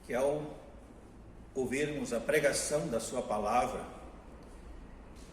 que ao ouvirmos a pregação da sua palavra,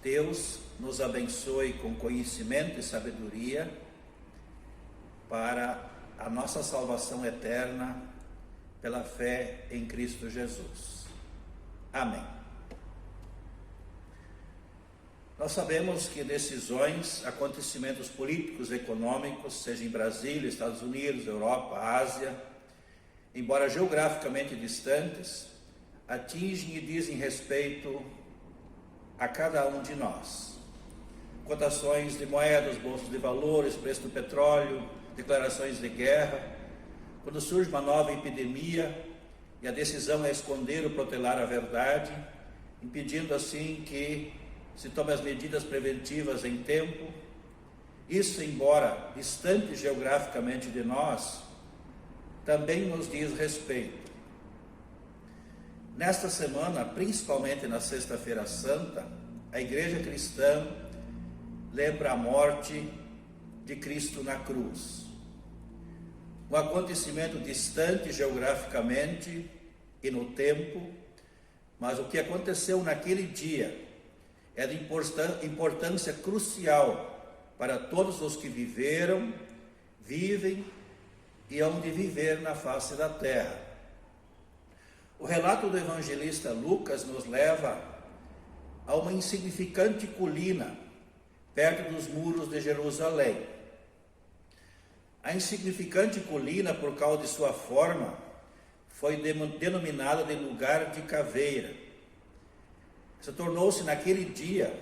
Deus nos abençoe com conhecimento e sabedoria para a nossa salvação eterna pela fé em Cristo Jesus. Amém. Nós sabemos que decisões, acontecimentos políticos, econômicos, seja em Brasília, Estados Unidos, Europa, Ásia, embora geograficamente distantes, atingem e dizem respeito a cada um de nós. Cotações de moedas, bolsas de valores, preço do petróleo, declarações de guerra, quando surge uma nova epidemia e a decisão é esconder ou protelar a verdade, impedindo assim que se tome as medidas preventivas em tempo. Isso, embora distante geograficamente de nós, também nos diz respeito. Nesta semana, principalmente na Sexta-feira Santa, a Igreja Cristã lembra a morte de Cristo na cruz. Um acontecimento distante geograficamente e no tempo, mas o que aconteceu naquele dia é de importância crucial para todos os que viveram, vivem e hão de viver na face da terra. O relato do evangelista Lucas nos leva a uma insignificante colina perto dos muros de Jerusalém. A insignificante colina, por causa de sua forma, foi denominada de lugar de caveira. Se tornou-se naquele dia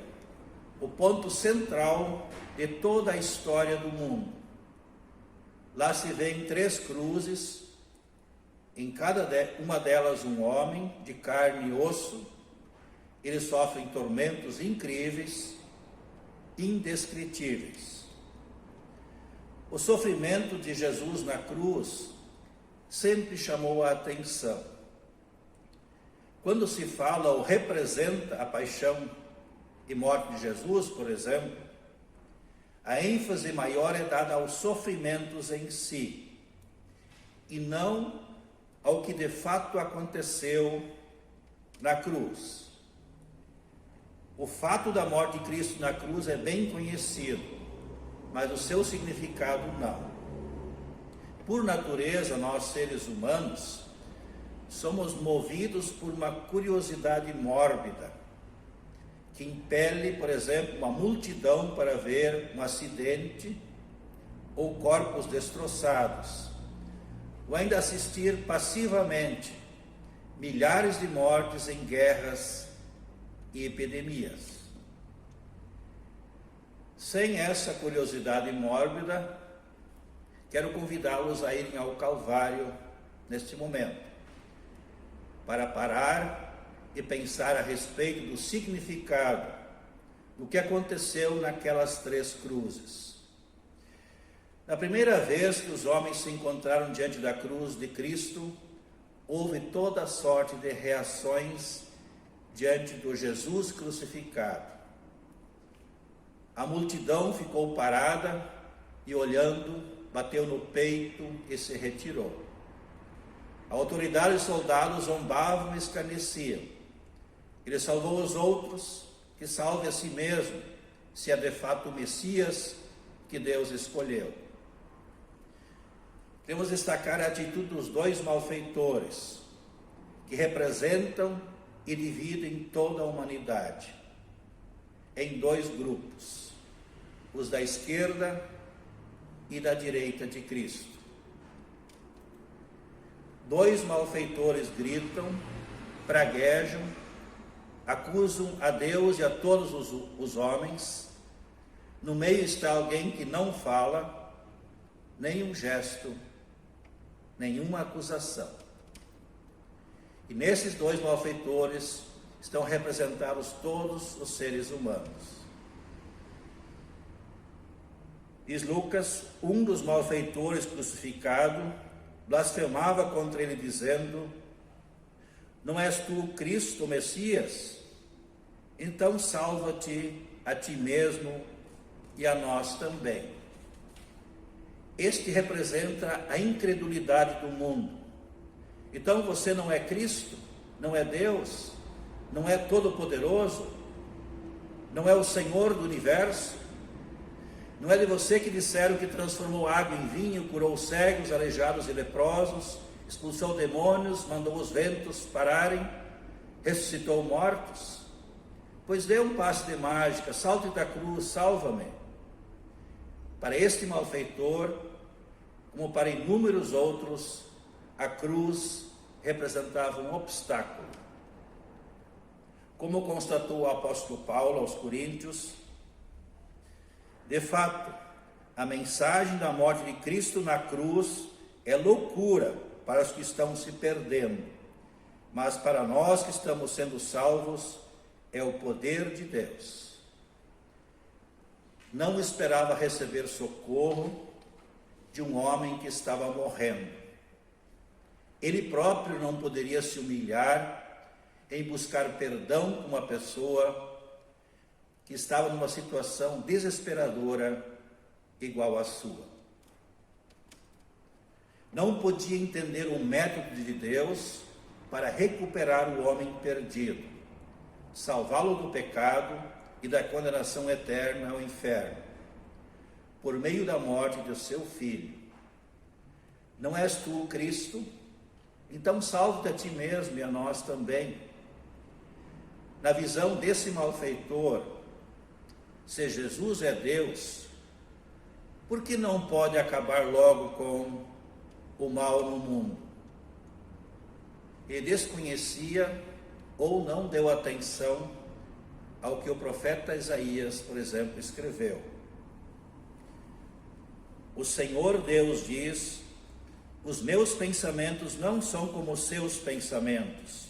o ponto central de toda a história do mundo. Lá se vêem 3 cruzes, em cada uma delas um homem de carne e osso. Eles sofrem tormentos incríveis, indescritíveis. O sofrimento de Jesus na cruz sempre chamou a atenção. Quando se fala ou representa a paixão e morte de Jesus, por exemplo, a ênfase maior é dada aos sofrimentos em si, e não ao que de fato aconteceu na cruz. O fato da morte de Cristo na cruz é bem conhecido, mas o seu significado não. Por natureza, nós seres humanos somos movidos por uma curiosidade mórbida, que impele, por exemplo, uma multidão para ver um acidente ou corpos destroçados, ou ainda assistir passivamente milhares de mortes em guerras e epidemias. Sem essa curiosidade mórbida, quero convidá-los a irem ao Calvário neste momento, para parar e pensar a respeito do significado do que aconteceu naquelas 3 cruzes. Na primeira vez que os homens se encontraram diante da cruz de Cristo, houve toda sorte de reações diante do Jesus crucificado. A multidão ficou parada e olhando, bateu no peito e se retirou. A autoridade e os soldados zombavam e escarneciam. Ele salvou os outros, que salve a si mesmo, se é de fato o Messias que Deus escolheu. Queremos destacar a atitude dos 2 malfeitores, que representam e dividem toda a humanidade em 2 grupos, os da esquerda e da direita de Cristo. 2 malfeitores gritam, praguejam, acusam a Deus e a todos os homens. No meio está alguém que não fala, nenhum gesto, nenhuma acusação. E nesses 2 malfeitores estão representados todos os seres humanos. Diz Lucas, um dos malfeitores crucificado blasfemava contra ele, dizendo: não és tu o Cristo, o Messias? Então salva-te a ti mesmo e a nós também. Este representa a incredulidade do mundo, Então você não é Cristo, não é Deus, não é todo-poderoso, não é o Senhor do universo. Não é de você que disseram que transformou água em vinho, curou cegos, aleijados e leprosos, expulsou demônios, mandou os ventos pararem, ressuscitou mortos? Pois dê um passe de mágica, salte da cruz, salva-me. Para este malfeitor, como para inúmeros outros, a cruz representava um obstáculo. Como constatou o apóstolo Paulo aos Coríntios, de fato, a mensagem da morte de Cristo na cruz é loucura para os que estão se perdendo, mas para nós que estamos sendo salvos, é o poder de Deus. Não esperava receber socorro de um homem que estava morrendo. Ele próprio não poderia se humilhar em buscar perdão com uma pessoa que estava numa situação desesperadora igual à sua. Não podia entender o método de Deus para recuperar o homem perdido, salvá-lo do pecado e da condenação eterna ao inferno, por meio da morte do seu Filho. Não és tu o Cristo? Então salva-te a ti mesmo e a nós também. Na visão desse malfeitor, se Jesus é Deus, por que não pode acabar logo com o mal no mundo? Ele desconhecia ou não deu atenção ao que o profeta Isaías, por exemplo, escreveu. O Senhor Deus diz: os meus pensamentos não são como os seus pensamentos,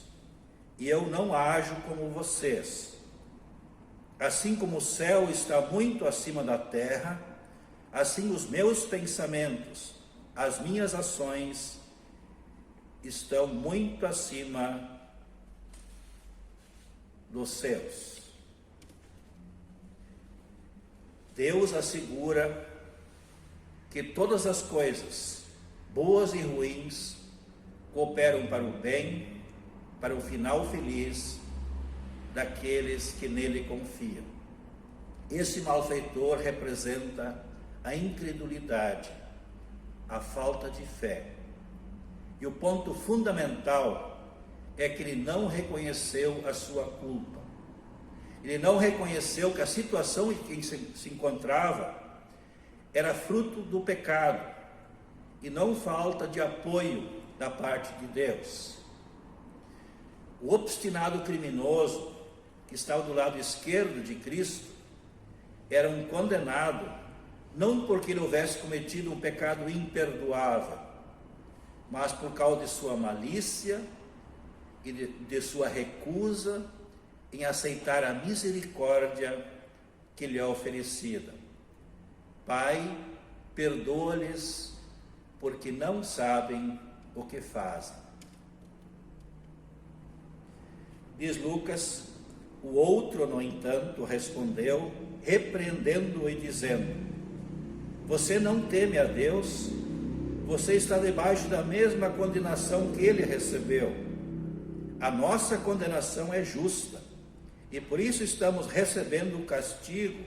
e eu não ajo como vocês. Assim como o céu está muito acima da terra, assim os meus pensamentos, as minhas ações estão muito acima dos seus. Deus assegura que todas as coisas, boas e ruins, cooperam para o bem, para o final feliz daqueles que nele confiam. Esse malfeitor representa a incredulidade, a falta de fé. E o ponto fundamental é que ele não reconheceu a sua culpa. Ele não reconheceu que a situação em que se encontrava era fruto do pecado e não falta de apoio da parte de Deus. O obstinado criminoso que estava do lado esquerdo de Cristo era um condenado, não porque ele houvesse cometido um pecado imperdoável, mas por causa de sua malícia e de sua recusa em aceitar a misericórdia que lhe é oferecida. Pai, perdoa-lhes, porque não sabem o que fazem. Diz Lucas: o outro, no entanto, respondeu, repreendendo-o e dizendo: você não teme a Deus? Você está debaixo da mesma condenação que ele recebeu. A nossa condenação é justa, e por isso estamos recebendo o castigo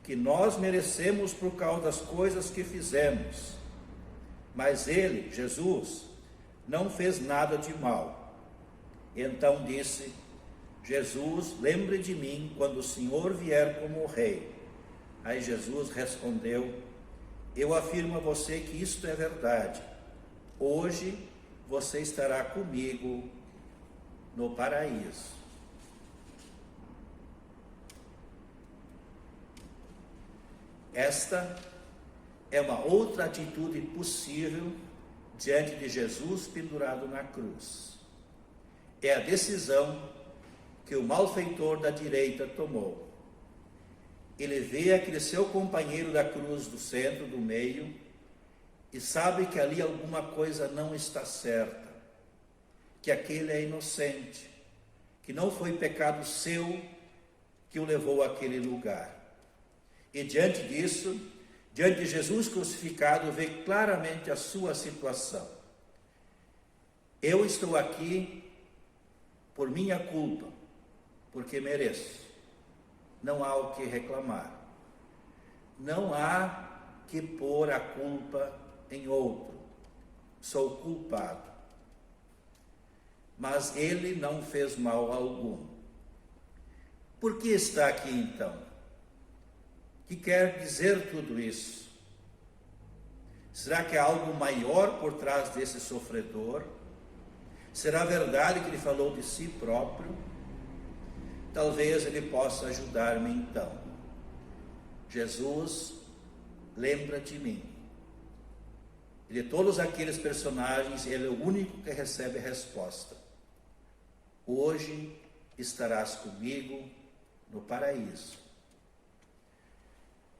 que nós merecemos por causa das coisas que fizemos. Mas ele, Jesus, não fez nada de mal. Então disse Jesus: lembre de mim quando o Senhor vier como rei. Aí Jesus respondeu: eu afirmo a você que isto é verdade. Hoje você estará comigo no paraíso. Esta é uma outra atitude possível diante de Jesus pendurado na cruz. É a decisão que o malfeitor da direita tomou. Ele vê aquele seu companheiro da cruz do centro, do meio, e sabe que ali alguma coisa não está certa, que aquele é inocente, que não foi pecado seu que o levou àquele lugar. E diante disso, diante de Jesus crucificado, vê claramente a sua situação. Eu estou aqui por minha culpa, porque mereço. Não há o que reclamar. Não há que pôr a culpa em outro. Sou culpado. Mas ele não fez mal algum. Por que está aqui então? O que quer dizer tudo isso? Será que há algo maior por trás desse sofredor? Será verdade que ele falou de si próprio? Talvez ele possa ajudar-me então. Jesus, lembra de mim. E de todos aqueles personagens, ele é o único que recebe a resposta. Hoje estarás comigo no paraíso.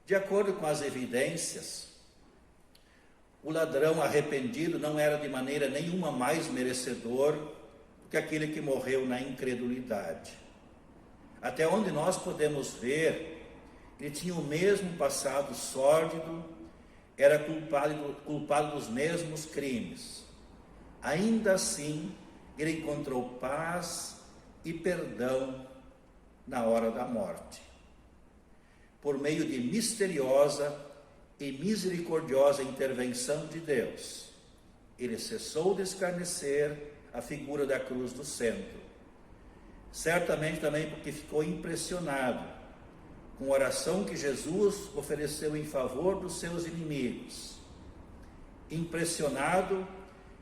De acordo com as evidências, o ladrão arrependido não era de maneira nenhuma mais merecedor do que aquele que morreu na incredulidade. Até onde nós podemos ver, ele tinha o mesmo passado sórdido, era culpado dos mesmos crimes. Ainda assim, ele encontrou paz e perdão na hora da morte. Por meio de misteriosa e misericordiosa intervenção de Deus, ele cessou de escarnecer a figura da cruz do centro. Certamente também porque ficou impressionado com a oração que Jesus ofereceu em favor dos seus inimigos. Impressionado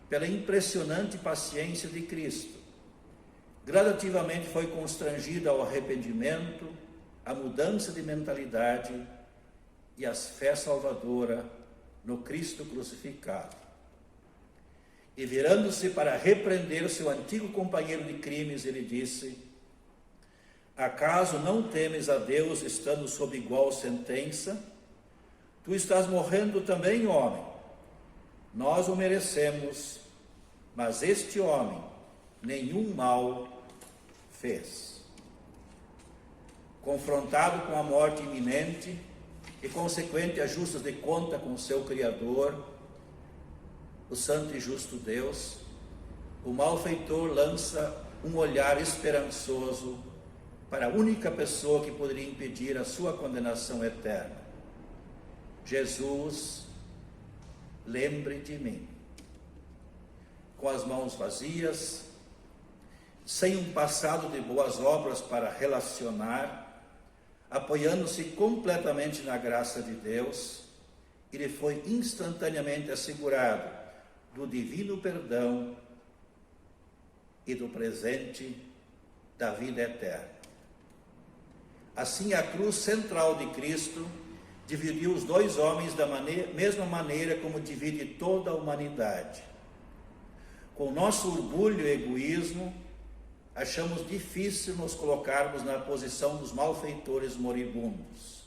pela impressionante paciência de Cristo, gradativamente foi constrangido ao arrependimento, à mudança de mentalidade e à fé salvadora no Cristo crucificado. E virando-se para repreender seu antigo companheiro de crimes, ele disse: acaso não temes a Deus estando sob igual sentença? Tu estás morrendo também, homem. Nós o merecemos, mas este homem nenhum mal fez. Confrontado com a morte iminente e consequente ajustes de conta com seu Criador, o santo e justo Deus, o malfeitor lança um olhar esperançoso para a única pessoa que poderia impedir a sua condenação eterna. Jesus, lembre de mim. Com as mãos vazias, sem um passado de boas obras para relacionar, apoiando-se completamente na graça de Deus, ele foi instantaneamente assegurado do divino perdão e do presente da vida eterna. Assim, a cruz central de Cristo dividiu os dois homens da mesma maneira como divide toda a humanidade. Com nosso orgulho e egoísmo, achamos difícil nos colocarmos na posição dos malfeitores moribundos.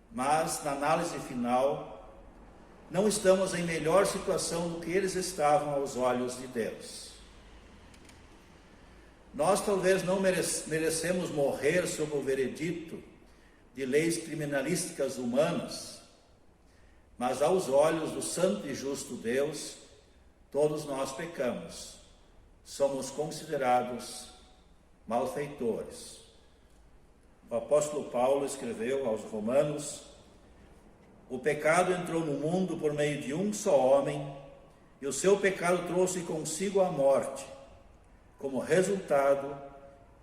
Mas, na análise final, não estamos em melhor situação do que eles estavam aos olhos de Deus. Nós talvez não merecemos morrer sob o veredito de leis criminalísticas humanas, mas aos olhos do santo e justo Deus, todos nós pecamos. Somos considerados malfeitores. O apóstolo Paulo escreveu aos Romanos: o pecado entrou no mundo por meio de um só homem, e o seu pecado trouxe consigo a morte. Como resultado,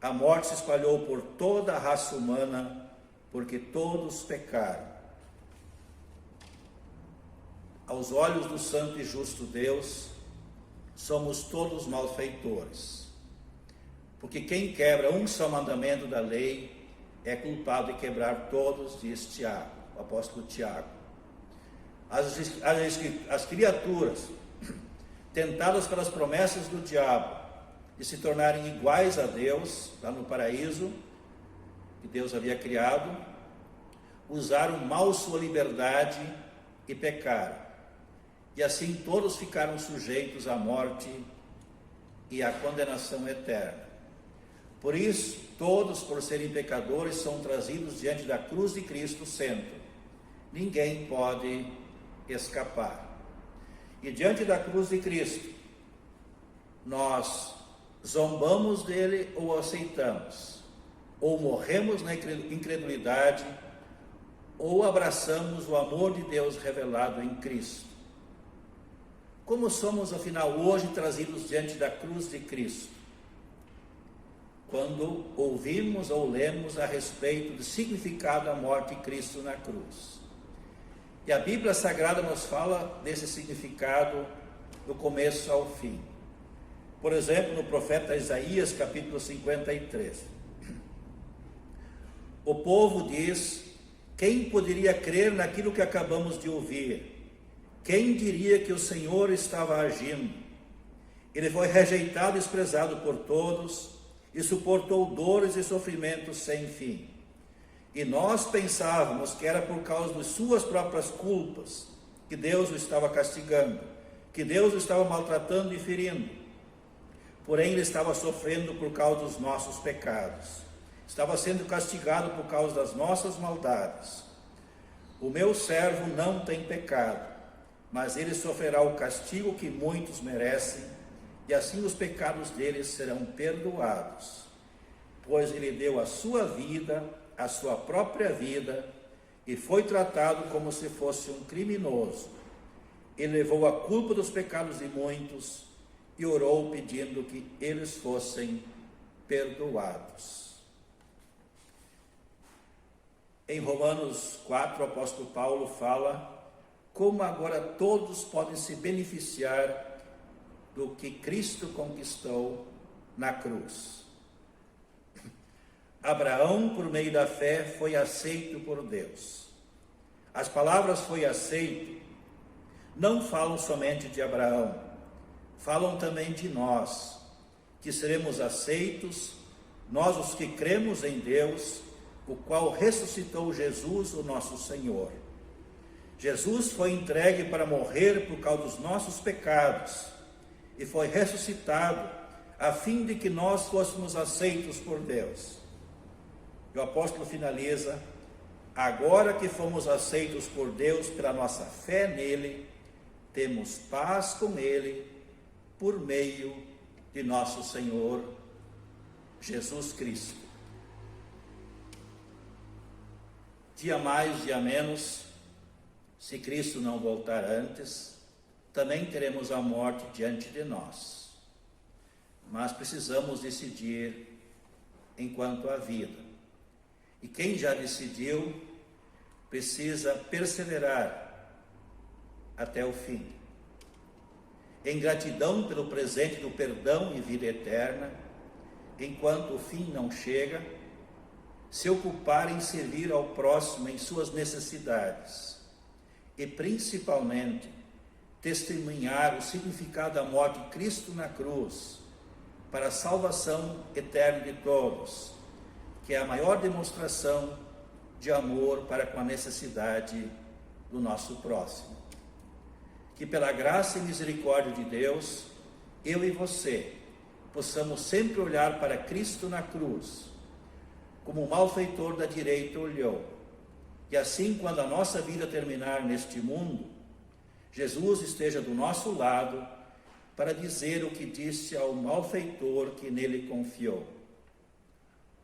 a morte se espalhou por toda a raça humana, porque todos pecaram. Aos olhos do santo e justo Deus, somos todos malfeitores, porque quem quebra um só mandamento da lei é culpado de quebrar todos, diz Tiago, o apóstolo Tiago. As criaturas, tentadas pelas promessas do diabo de se tornarem iguais a Deus, lá no paraíso, que Deus havia criado, usaram mal sua liberdade e pecaram. E assim todos ficaram sujeitos à morte e à condenação eterna. Por isso, todos, por serem pecadores, são trazidos diante da cruz de Cristo centro. Ninguém pode escapar. E diante da cruz de Cristo, nós zombamos dele ou o aceitamos, ou morremos na incredulidade, ou abraçamos o amor de Deus revelado em Cristo. Como somos, afinal, hoje trazidos diante da cruz de Cristo? Quando ouvimos ou lemos a respeito do significado da morte de Cristo na cruz. E a Bíblia Sagrada nos fala desse significado do começo ao fim. Por exemplo, no profeta Isaías, capítulo 53. O povo diz: quem poderia crer naquilo que acabamos de ouvir? Quem diria que o Senhor estava agindo? Ele foi rejeitado e desprezado por todos, e suportou dores e sofrimentos sem fim. E nós pensávamos que era por causa de suas próprias culpas que Deus o estava castigando, que Deus o estava maltratando e ferindo. Porém, ele estava sofrendo por causa dos nossos pecados, estava sendo castigado por causa das nossas maldades. O meu servo não tem pecado, mas ele sofrerá o castigo que muitos merecem, e assim os pecados deles serão perdoados, pois ele deu a sua vida, a sua própria vida, e foi tratado como se fosse um criminoso. Ele levou a culpa dos pecados de muitos e orou pedindo que eles fossem perdoados. Em Romanos 4, o apóstolo Paulo fala como agora todos podem se beneficiar do que Cristo conquistou na cruz. Abraão, por meio da fé, foi aceito por Deus. As palavras "foi aceito" não falam somente de Abraão, falam também de nós, que seremos aceitos, nós os que cremos em Deus, o qual ressuscitou Jesus, o nosso Senhor. Jesus foi entregue para morrer por causa dos nossos pecados, e foi ressuscitado a fim de que nós fôssemos aceitos por Deus. E o apóstolo finaliza: agora que fomos aceitos por Deus pela nossa fé nele, temos paz com ele por meio de nosso Senhor Jesus Cristo. Dia mais, dia menos, se Cristo não voltar antes, também teremos a morte diante de nós. Mas precisamos decidir enquanto há vida. E quem já decidiu, precisa perseverar até o fim. Em gratidão pelo presente do perdão e vida eterna, enquanto o fim não chega, se ocupar em servir ao próximo em suas necessidades e, principalmente, testemunhar o significado da morte de Cristo na cruz para a salvação eterna de todos, que é a maior demonstração de amor para com a necessidade do nosso próximo. Que pela graça e misericórdia de Deus, eu e você possamos sempre olhar para Cristo na cruz, como o malfeitor da direita olhou, e assim, quando a nossa vida terminar neste mundo, Jesus esteja do nosso lado para dizer o que disse ao malfeitor que nele confiou: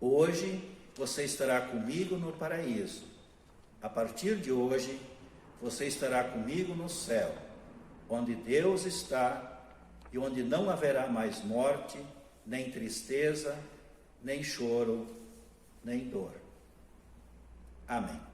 hoje você estará comigo no paraíso. A partir de hoje, você estará comigo no céu, onde Deus está e onde não haverá mais morte, nem tristeza, nem choro, nem dor. Amém.